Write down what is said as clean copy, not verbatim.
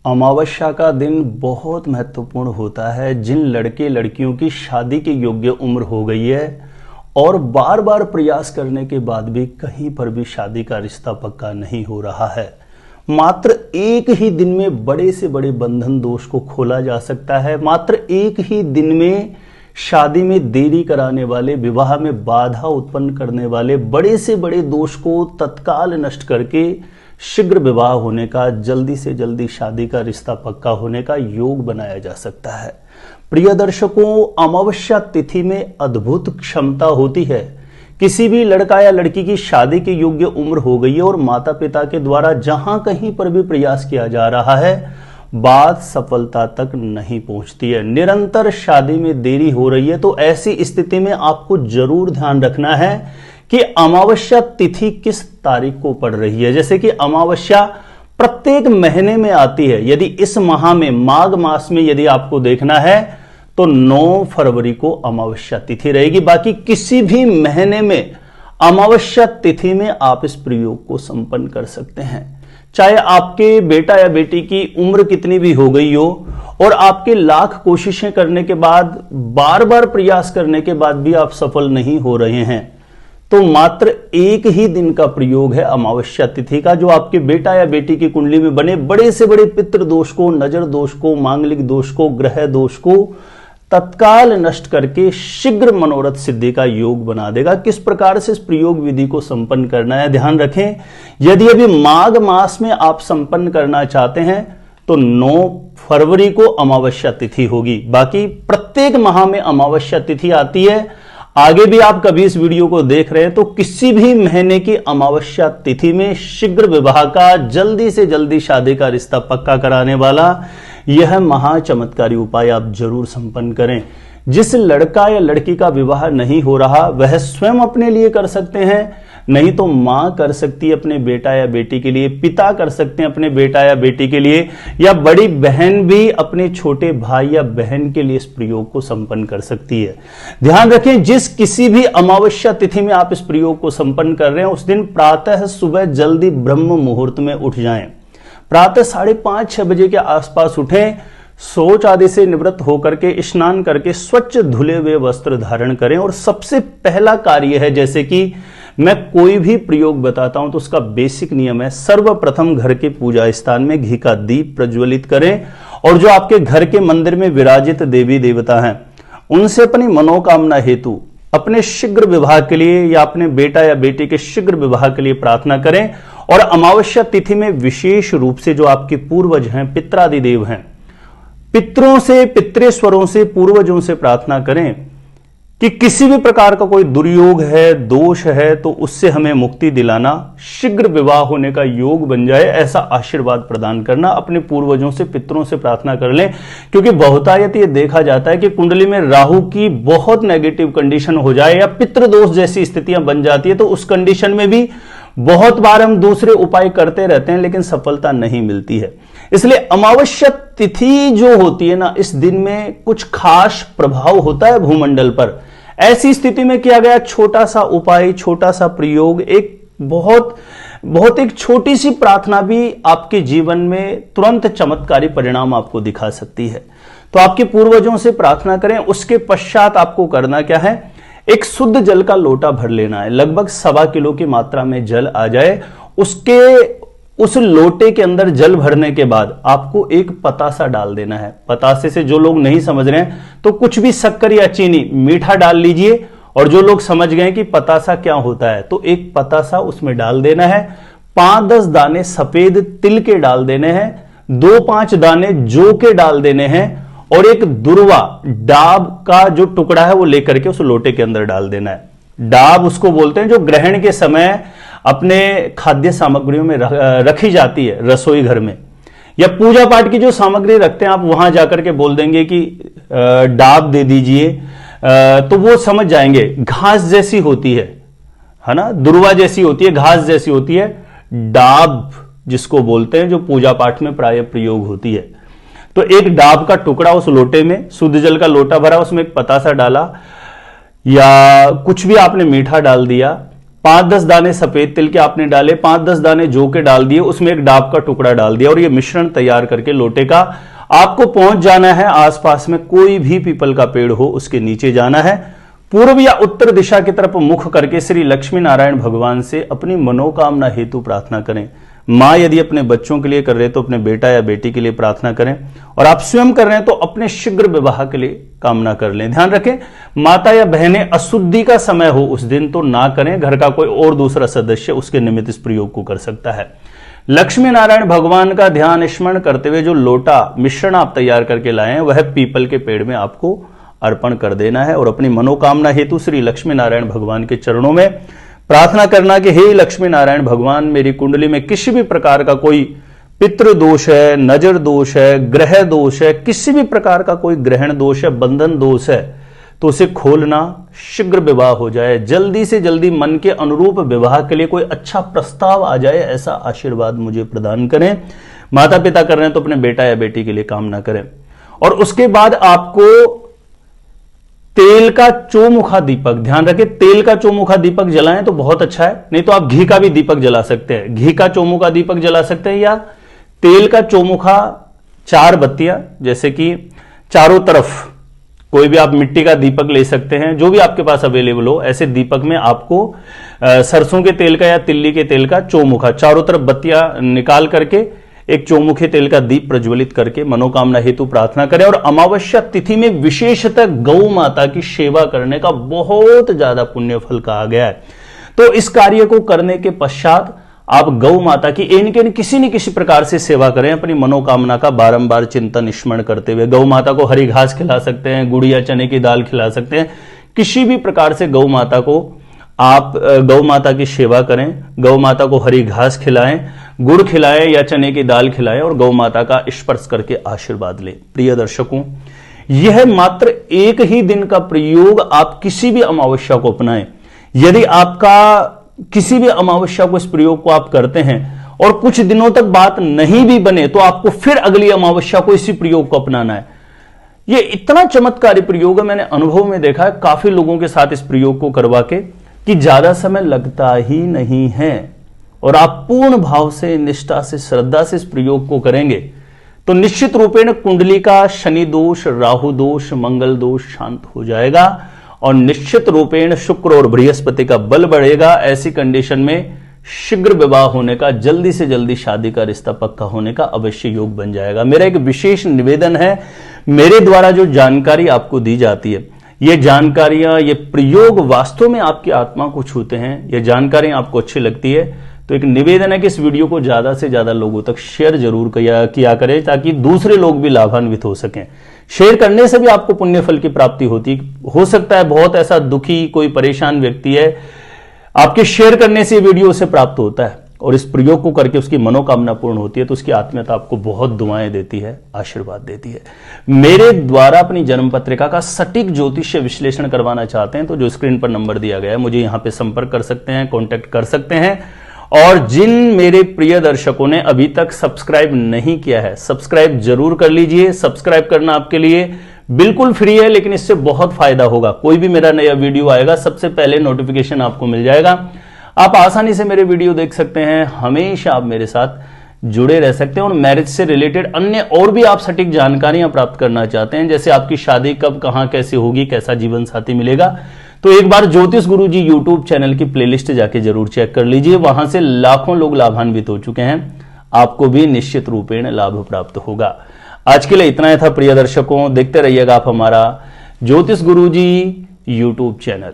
अमावस्या का दिन बहुत महत्वपूर्ण होता है। जिन लड़के लड़कियों की शादी के योग्य उम्र हो गई है और बार बार प्रयास करने के बाद भी कहीं पर भी शादी का रिश्ता पक्का नहीं हो रहा है, मात्र एक ही दिन में बड़े से बड़े बंधन दोष को खोला जा सकता है। मात्र एक ही दिन में शादी में देरी कराने वाले, विवाह में बाधा उत्पन्न करने वाले बड़े से बड़े दोष को तत्काल नष्ट करके शीघ्र विवाह होने का, जल्दी से जल्दी शादी का रिश्ता पक्का होने का योग बनाया जा सकता है। प्रिय दर्शकों, अमावस्या तिथि में अद्भुत क्षमता होती है। किसी भी लड़का या लड़की की शादी के योग्य उम्र हो गई है और माता पिता के द्वारा जहां कहीं पर भी प्रयास किया जा रहा है, बात सफलता तक नहीं पहुंचती है। निरंतर शादी में देरी हो रही है। तो ऐसी स्थिति में आपको जरूर ध्यान रखना है कि अमावस्या तिथि किस तारीख को पड़ रही है। जैसे कि अमावस्या प्रत्येक महीने में आती है। यदि इस माह में, माघ मास में यदि आपको देखना है तो 9 फरवरी को अमावस्या तिथि रहेगी। बाकी किसी भी महीने में अमावस्या तिथि में आप इस प्रयोग को संपन्न कर सकते हैं। चाहे आपके बेटा या बेटी की उम्र कितनी भी हो गई हो और आपके लाख कोशिशें करने के बाद, बार बार प्रयास करने के बाद भी आप सफल नहीं हो रहे हैं, तो मात्र एक ही दिन का प्रयोग है अमावस्या तिथि का, जो आपके बेटा या बेटी की कुंडली में बने बड़े से बड़े पितृ दोष को, नजर दोष को, मांगलिक दोष को, ग्रह दोष को तत्काल नष्ट करके शीघ्र मनोरथ सिद्धि का योग बना देगा। किस प्रकार से इस प्रयोग विधि को संपन्न करना है, ध्यान रखें। यदि अभी माघ मास में आप संपन्न करना चाहते हैं तो 9 फरवरी को अमावस्या तिथि होगी। बाकी प्रत्येक माह में अमावस्या तिथि आती है। आगे भी आप कभी इस वीडियो को देख रहे हैं तो किसी भी महीने की अमावस्या तिथि में शीघ्र विवाह का, जल्दी से जल्दी शादी का रिश्ता पक्का कराने वाला यह महाचमत्कारी उपाय आप जरूर संपन्न करें। जिस लड़का या लड़की का विवाह नहीं हो रहा, वह स्वयं अपने लिए कर सकते हैं, नहीं तो मां कर सकती है अपने बेटा या बेटी के लिए, पिता कर सकते हैं अपने बेटा या बेटी के लिए, या बड़ी बहन भी अपने छोटे भाई या बहन के लिए इस प्रयोग को संपन्न कर सकती है। ध्यान रखें, जिस किसी भी अमावस्या तिथि में आप इस प्रयोग को संपन्न कर रहे हैं, उस दिन प्रातः सुबह जल्दी ब्रह्म मुहूर्त में उठ जाएं। प्रातः 5:30-6 बजे के आसपास उठें, शौच आदि से निवृत्त होकर के स्नान करके स्वच्छ धुले हुए वस्त्र धारण करें। और सबसे पहला कार्य है, जैसे कि मैं कोई भी प्रयोग बताता हूं तो उसका बेसिक नियम है, सर्वप्रथम घर के पूजा स्थान में घी का दीप प्रज्वलित करें और जो आपके घर के मंदिर में विराजित देवी देवता हैं उनसे अपनी मनोकामना हेतु अपने शीघ्र विवाह के लिए या अपने बेटा या बेटी के शीघ्र विवाह के लिए प्रार्थना करें। और अमावस्या तिथि में विशेष रूप से जो आपके पूर्वज हैं, पितरादि देव हैं, पितरों से, पितृेश्वरों से, पूर्वजों से प्रार्थना करें कि किसी भी प्रकार का कोई दुर्योग है, दोष है, तो उससे हमें मुक्ति दिलाना, शीघ्र विवाह होने का योग बन जाए, ऐसा आशीर्वाद प्रदान करना। अपने पूर्वजों से, पितरों से प्रार्थना कर लें। क्योंकि बहुतायत ये देखा जाता है कि कुंडली में राहु की बहुत नेगेटिव कंडीशन हो जाए या पितृ दोष जैसी स्थितियां बन जाती है, तो उस कंडीशन में भी बहुत बार हम दूसरे उपाय करते रहते हैं लेकिन सफलता नहीं मिलती है। इसलिए अमावस्या तिथि जो होती है ना, इस दिन में कुछ खास प्रभाव होता है भूमंडल पर। ऐसी स्थिति में किया गया छोटा सा उपाय, छोटा सा प्रयोग, एक बहुत एक छोटी सी प्रार्थना भी आपके जीवन में तुरंत चमत्कारी परिणाम आपको दिखा सकती है। तो आपके पूर्वजों से प्रार्थना करें। उसके पश्चात आपको करना क्या है, एक शुद्ध जल का लोटा भर लेना है। लगभग 1.25 किलो की मात्रा में जल आ जाए। उस लोटे के अंदर जल भरने के बाद आपको एक पतासा डाल देना है। पतासे से जो लोग नहीं समझ रहे हैं तो कुछ भी शक्कर या चीनी, मीठा डाल लीजिए। और जो लोग समझ गए कि पतासा क्या होता है, तो एक पतासा उसमें डाल देना है। 5-10 दाने सफेद तिल के डाल देने हैं, 2-5 दाने जौ के डाल देने हैं और एक दुर्वा, डाब का जो टुकड़ा है वो लेकर के उस लोटे के अंदर डाल देना है। डाब उसको बोलते हैं जो ग्रहण के समय अपने खाद्य सामग्रियों में रखी जाती है, रसोई घर में, या पूजा पाठ की जो सामग्री रखते हैं, आप वहां जाकर के बोल देंगे कि डाब दे दीजिए, तो वो समझ जाएंगे। घास जैसी होती है ना, दुर्वा जैसी होती है, घास जैसी होती है। डाब जिसको बोलते हैं, जो पूजा पाठ में प्राय प्रयोग होती है। तो एक डाब का टुकड़ा उस लोटे में, शुद्ध जल का लोटा भरा, उसमें एक पतासा डाला या कुछ भी आपने मीठा डाल दिया, 5-10 दाने सफेद तिल के आपने डाले, 5-10 दाने जौ के डाल दिए, उसमें एक डाब का टुकड़ा डाल दिया और ये मिश्रण तैयार करके लोटे का आपको पहुंच जाना है। आसपास में कोई भी पीपल का पेड़ हो उसके नीचे जाना है, पूर्व या उत्तर दिशा की तरफ मुख करके श्री लक्ष्मी नारायण भगवान से अपनी मनोकामना हेतु प्रार्थना करें। मां यदि अपने बच्चों के लिए कर रहे तो अपने बेटा या बेटी के लिए प्रार्थना करें, और आप स्वयं कर रहे हैं तो अपने शीघ्र विवाह के लिए कामना कर लें। ध्यान रखें, माता या बहनें अशुद्धि का समय हो उस दिन तो ना करें, घर का कोई और दूसरा सदस्य उसके निमित्त इस प्रयोग को कर सकता है। लक्ष्मी नारायण भगवान का ध्यान स्मरण करते हुए जो लोटा मिश्रण आप तैयार करके लाए हैं वह पीपल के पेड़ में आपको अर्पण कर देना है और अपनी मनोकामना हेतु श्री लक्ष्मी नारायण भगवान के चरणों में प्रार्थना करना कि हे लक्ष्मी नारायण भगवान, मेरी कुंडली में किसी भी प्रकार का कोई पितृ दोष है, नजर दोष है, ग्रह दोष है, किसी भी प्रकार का कोई ग्रहण दोष है, बंधन दोष है, तो उसे खोलना, शीघ्र विवाह हो जाए, जल्दी से जल्दी मन के अनुरूप विवाह के लिए कोई अच्छा प्रस्ताव आ जाए, ऐसा आशीर्वाद मुझे प्रदान करें। माता पिता कर रहे हैं तो अपने बेटा या बेटी के लिए कामना करें। और उसके बाद आपको तेल का चौमुखा दीपक, ध्यान रखें, तेल का चौमुखा दीपक जलाएं तो बहुत अच्छा है, नहीं तो आप घी का भी दीपक जला सकते हैं। घी का चौमुखा दीपक जला सकते हैं या तेल का चौमुखा 4 बत्तियां, जैसे कि चारों तरफ कोई भी आप मिट्टी का दीपक ले सकते हैं, जो भी आपके पास अवेलेबल हो। ऐसे दीपक में आपको सरसों के तेल का या तिल्ली के तेल का चौमुखा चारों तरफ बत्तियां निकाल करके एक चौमुखी तेल का दीप प्रज्वलित करके मनोकामना हेतु प्रार्थना करें। और अमावस्या तिथि में विशेषतः गौ माता की सेवा करने का बहुत ज्यादा पुण्य फल कहा गया है। तो इस कार्य को करने के पश्चात आप गौ माता की न किसी प्रकार से सेवा करें, अपनी मनोकामना का बारंबार चिंतन स्मरण करते हुए। गौ माता को हरी घास खिला सकते हैं, गुड़ या चने की दाल खिला सकते हैं, किसी भी प्रकार से गौ माता को आप गौ माता की सेवा करें, गौ माता को हरी घास खिलाएं, गुड़ खिलाएं या चने की दाल खिलाएं और गौ माता का स्पर्श करके आशीर्वाद लें। प्रिय दर्शकों, यह मात्र एक ही दिन का प्रयोग आप किसी भी अमावस्या को अपनाएं। यदि आपका किसी भी अमावस्या को इस प्रयोग को आप करते हैं और कुछ दिनों तक बात नहीं भी बने तो आपको फिर अगली अमावस्या को इसी प्रयोग को अपनाना है। यह इतना चमत्कारी प्रयोग है, मैंने अनुभव में देखा है काफी लोगों के साथ इस प्रयोग को करवा के कि ज्यादा समय लगता ही नहीं है और आप पूर्ण भाव से, निष्ठा से, श्रद्धा से इस प्रयोग को करेंगे तो निश्चित रूपेण कुंडली का शनि दोष, राहु दोष, मंगल दोष शांत हो जाएगा और निश्चित रूपेण शुक्र और बृहस्पति का बल बढ़ेगा। ऐसी कंडीशन में शीघ्र विवाह होने का, जल्दी से जल्दी शादी का रिश्ता पक्का होने का अवश्य योग बन जाएगा। मेरा एक विशेष निवेदन है, मेरे द्वारा जो जानकारी आपको दी जाती है, ये जानकारियां, ये प्रयोग वास्तव में आपकी आत्मा को छूते हैं, ये जानकारियां आपको अच्छी लगती है तो एक निवेदन है कि इस वीडियो को ज्यादा से ज्यादा लोगों तक शेयर जरूर किया करें ताकि दूसरे लोग भी लाभान्वित हो सकें। शेयर करने से भी आपको पुण्य फल की प्राप्ति होती हो सकता है। बहुत ऐसा दुखी कोई परेशान व्यक्ति है, आपके शेयर करने से वीडियो उसे प्राप्त होता है और इस प्रयोग को करके उसकी मनोकामना पूर्ण होती है तो उसकी आत्मीयता आपको बहुत दुआएं देती है, आशीर्वाद देती है। मेरे द्वारा अपनी जन्म पत्रिका का सटीक ज्योतिष्य विश्लेषण करवाना चाहते हैं तो जो स्क्रीन पर नंबर दिया गया है मुझे यहां पे संपर्क कर सकते हैं, कॉन्टेक्ट कर सकते हैं। और जिन मेरे प्रिय दर्शकों ने अभी तक सब्सक्राइब नहीं किया है, सब्सक्राइब जरूर कर लीजिए। सब्सक्राइब करना आपके लिए बिल्कुल फ्री है, लेकिन इससे बहुत फायदा होगा। कोई भी मेरा नया वीडियो आएगा सबसे पहले नोटिफिकेशन आपको मिल जाएगा, आप आसानी से मेरे वीडियो देख सकते हैं, हमेशा आप मेरे साथ जुड़े रह सकते हैं। और मैरिज से रिलेटेड अन्य और भी आप सटीक जानकारियां प्राप्त करना चाहते हैं, जैसे आपकी शादी कब, कहां, कैसे होगी, कैसा जीवन साथी मिलेगा, तो एक बार ज्योतिष गुरुजी यूट्यूब चैनल की प्लेलिस्ट जाके जरूर चेक कर लीजिए। वहां से लाखों लोग लाभान्वित हो चुके हैं, आपको भी निश्चित रूपेण लाभ प्राप्त होगा। आज के लिए इतना ही था प्रिय दर्शकों, देखते रहिएगा आप हमारा ज्योतिष गुरुजी यूट्यूब चैनल।